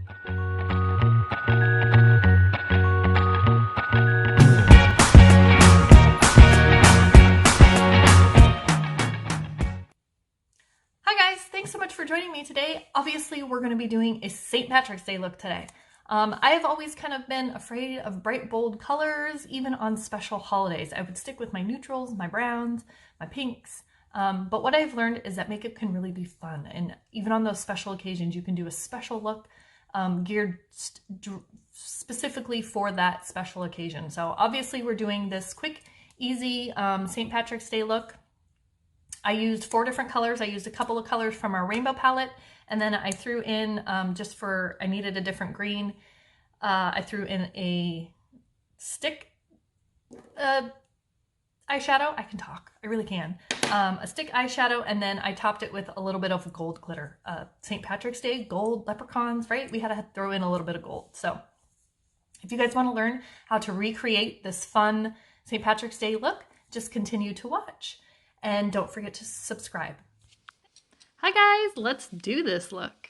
Hi guys, thanks so much for joining me today. Obviously, we're going to be doing a St. Patrick's Day look today. I have always kind of been afraid of bright, bold colors, even on special holidays. I would stick with my neutrals, my browns, my pinks. But what I've learned is that makeup can really be fun. And even on those special occasions, you can do a special look geared specifically for that special occasion. So obviously we're doing this quick, easy St. Patrick's Day look. I used 4 different colors. I used a couple of colors from our rainbow palette, and then I threw in, I needed a different green, I threw in a stick eyeshadow. I can talk, I really can. A stick eyeshadow, and then I topped it with a little bit of gold glitter. St. Patrick's Day, gold, leprechauns, right? We had to throw in a little bit of gold. So if you guys want to learn how to recreate this fun St. Patrick's Day look, just continue to watch. And don't forget to subscribe. Hi guys, let's do this look.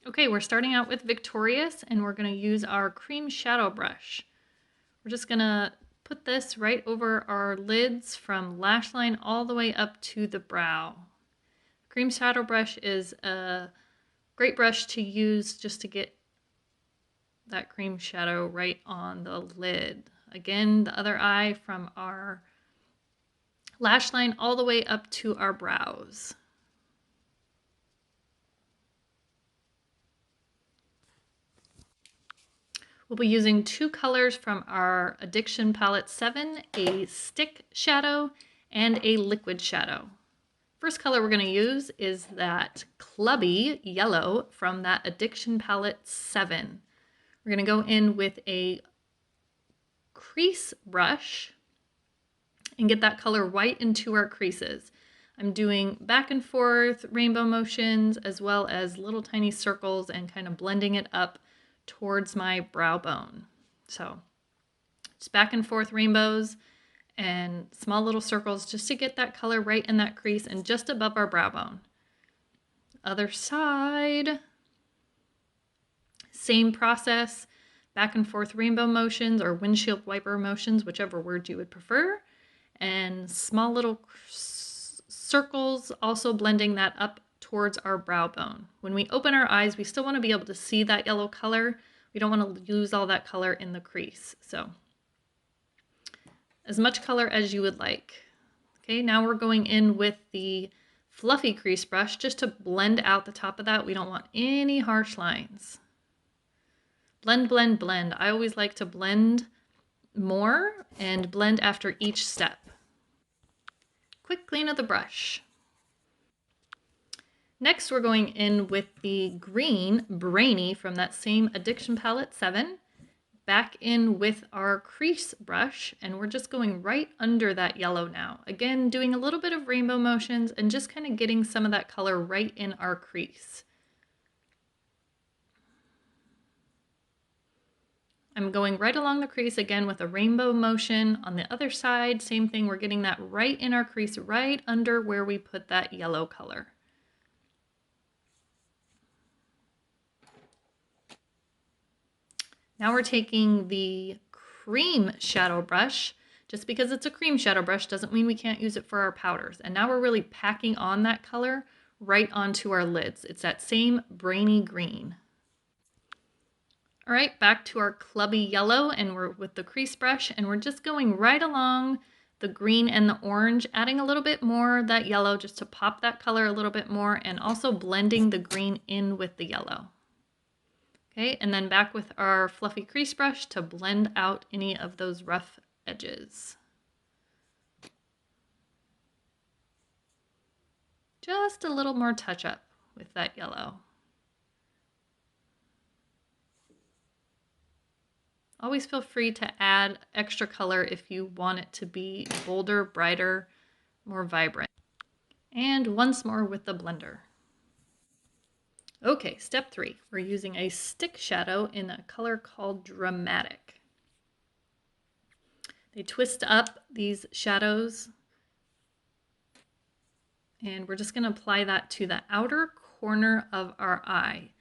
Okay, we're starting out with Victorious, and we're going to use our cream shadow brush. We're just going to put this right over our lids from lash line all the way up to the brow. Cream shadow brush is a great brush to use just to get that cream shadow right on the lid. Again, the other eye from our lash line all the way up to our brows. We'll be using 2 colors from our Addiction Palette 7, a stick shadow and a liquid shadow. First color we're going to use is that clubby yellow from that Addiction Palette 7. We're going to go in with a crease brush and get that color right into our creases. I'm doing back and forth rainbow motions as well as little tiny circles and kind of blending it up towards my brow bone. So just back and forth rainbows and small little circles just to get that color right in that crease and just above our brow bone. Other side, same process, back and forth rainbow motions or windshield wiper motions, whichever word you would prefer. And small little circles, also blending that up towards our brow bone. When we open our eyes, we still want to be able to see that yellow color. We don't want to lose all that color in the crease. So as much color as you would like. Okay, now we're going in with the fluffy crease brush just to blend out the top of that. We don't want any harsh lines. Blend, blend, blend. I always like to blend more and blend after each step. Quick clean of the brush. Next, we're going in with the green Brainy from that same Addiction Palette 7. Back in with our crease brush, and we're just going right under that yellow now. Again, doing a little bit of rainbow motions and just kind of getting some of that color right in our crease. I'm going right along the crease again with a rainbow motion. On the other side, same thing, we're getting that right in our crease, right under where we put that yellow color. Now we're taking the cream shadow brush. Just because it's a cream shadow brush doesn't mean we can't use it for our powders. And now we're really packing on that color right onto our lids. It's that same Brainy green. All right, back to our clubby yellow, and we're with the crease brush, and we're just going right along the green and the orange, adding a little bit more of that yellow just to pop that color a little bit more, and also blending the green in with the yellow. Okay, and then back with our fluffy crease brush to blend out any of those rough edges. Just a little more touch up with that yellow. Always feel free to add extra color if you want it to be bolder, brighter, more vibrant. And once more with the blender. Okay, step 3. We're using a stick shadow in a color called Dramatic. They twist up these shadows, and we're just going to apply that to the outer corner of our eye.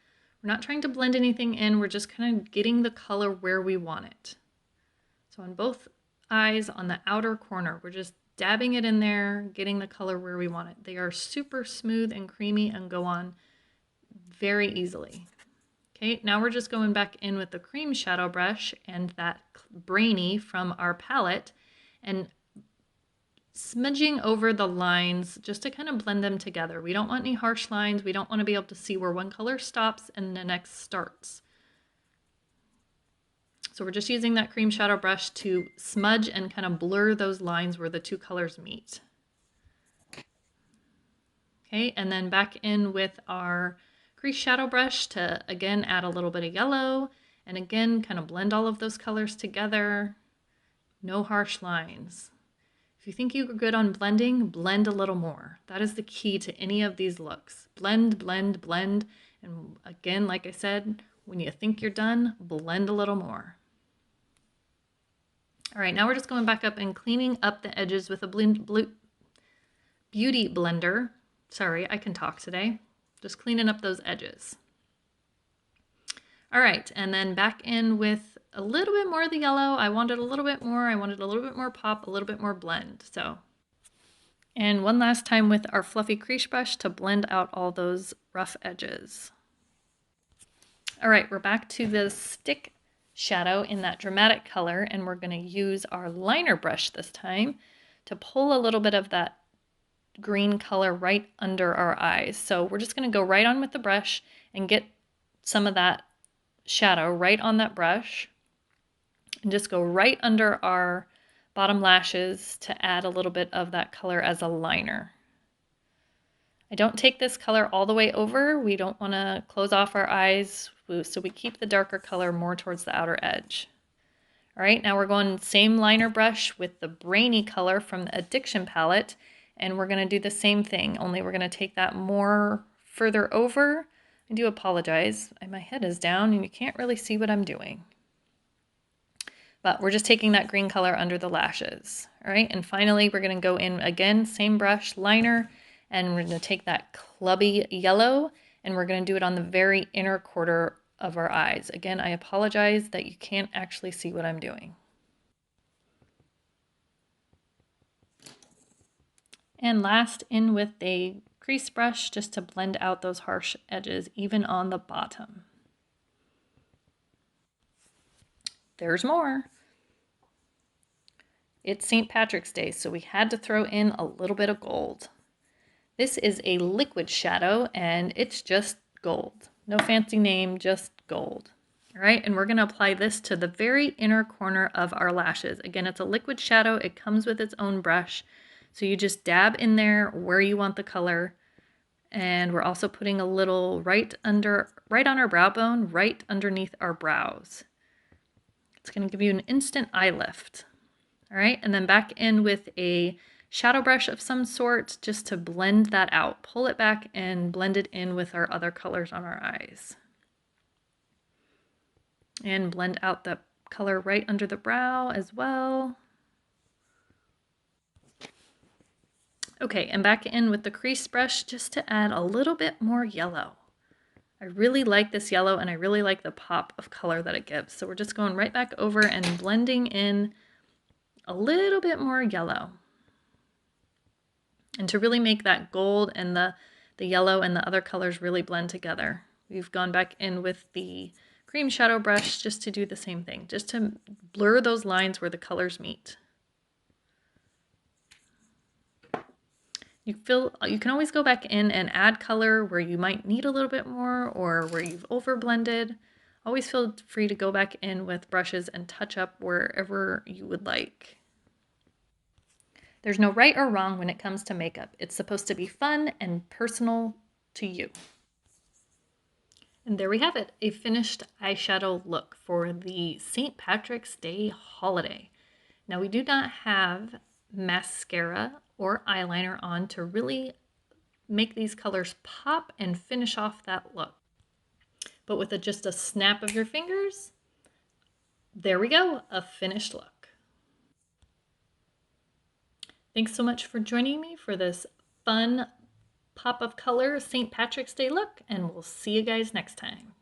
We're not trying to blend anything in, we're just kind of getting the color where we want it. So on both eyes on the outer corner, we're just dabbing it in there, getting the color where we want it. They are super smooth and creamy and go on very easily. Okay, now we're just going back in with the cream shadow brush and that Brainy from our palette and smudging over the lines just to kind of blend them together. We don't want any harsh lines. We don't want to be able to see where one color stops and the next starts. So we're just using that cream shadow brush to smudge and kind of blur those lines where the two colors meet. Okay, and then back in with our crease shadow brush to again add a little bit of yellow and again kind of blend all of those colors together. No harsh lines. If you think you're good on blending, blend a little more. That is the key to any of these looks. Blend, blend, blend. And again, like I said, when you think you're done, blend a little more. All right, now we're just going back up and cleaning up the edges with a beauty blender. Sorry, I can talk today. Just cleaning up those edges. All right, and then back in with a little bit more of the yellow. I wanted a little bit more. I wanted a little bit more pop, a little bit more blend. And one last time with our fluffy crease brush to blend out all those rough edges. All right, we're back to the stick shadow in that dramatic color, and we're going to use our liner brush this time to pull a little bit of that green color right under our eyes. So we're just going to go right on with the brush and get some of that shadow right on that brush and just go right under our bottom lashes to add a little bit of that color as a liner. I don't take this color all the way over. We don't want to close off our eyes, so we keep the darker color more towards the outer edge. All right, now we're going same liner brush with the Brainy color from the Addiction palette, and we're going to do the same thing, only we're going to take that more further over. I do apologize, my head is down and you can't really see what I'm doing. But we're just taking that green color under the lashes. All right, and finally we're going to go in again, same brush, liner, and we're going to take that clubby yellow and we're going to do it on the very inner quarter of our eyes. Again, I apologize that you can't actually see what I'm doing. And last, in with a crease brush just to blend out those harsh edges, even on the bottom. There's more. It's St. Patrick's Day, so we had to throw in a little bit of gold. This is a liquid shadow, and it's just gold. No fancy name, just gold. All right, and we're going to apply this to the very inner corner of our lashes. Again, it's a liquid shadow. It comes with its own brush. So you just dab in there where you want the color. And we're also putting a little right on our brow bone, right underneath our brows. It's going to give you an instant eye lift. All right, and then back in with a shadow brush of some sort just to blend that out. Pull it back and blend it in with our other colors on our eyes. And blend out the color right under the brow as well. Okay, and back in with the crease brush just to add a little bit more yellow. I really like this yellow and I really like the pop of color that it gives. So we're just going right back over and blending in a little bit more yellow. And to really make that gold and the yellow and the other colors really blend together, we've gone back in with the cream shadow brush just to do the same thing, just to blur those lines where the colors meet. You can always go back in and add color where you might need a little bit more or where you've over blended. Always feel free to go back in with brushes and touch up wherever you would like. There's no right or wrong when it comes to makeup. It's supposed to be fun and personal to you. And there we have it, a finished eyeshadow look for the St. Patrick's Day holiday. Now we do not have mascara or eyeliner on to really make these colors pop and finish off that look. But with just a snap of your fingers, there we go, a finished look. Thanks so much for joining me for this fun pop of color St. Patrick's Day look, and we'll see you guys next time.